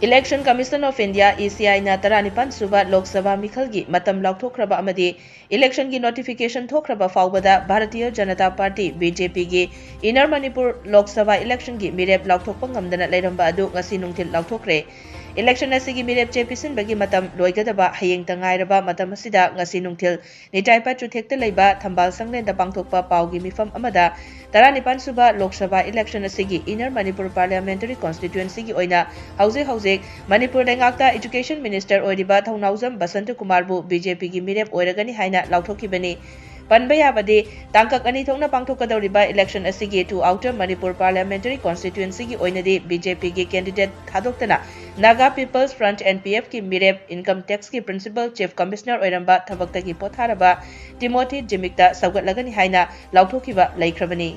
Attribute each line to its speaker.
Speaker 1: Election Commission of India (ECI) na 19 suba Lok Sabha mikhalgi matam lauthokraba amadi election gi notification thokraba faubada Bharatiya Janata Party (BJP) gi Inner Manipur Lok Sabha election gi Mirep lauthokpa ngamdana leiramba adu ngasi nungthil lauthokre. Election asigi Mirep chepisin bagi matam loigadaba hayeng tangairaba matam asida ngasi nungthil nitaipa chuthekta leiba thambal sanglenda pangthokpa paugi mifam amada 19 suba Lok Sabha election asigi Inner Manipur Parliamentary Constituency gi oina hauze Manipur Lengakta Education Minister Oiriba Thaunauzam Basantakumar bu BJP gi Mirep Oiragani haina lauthokibani. Panba yabadi tangkak ani thokna pangthokadawriba election asigi to Outer Manipur Parliamentary Constituency gi oinadi BJP gi candidate thadoktana Naga People's Front NPF ki Mirep Income Tax ki Principal Chief Commissioner Oiramba thabakta gi potharaba Timothy Jimikta saugatlagani haina lauthokiba laikhrabani.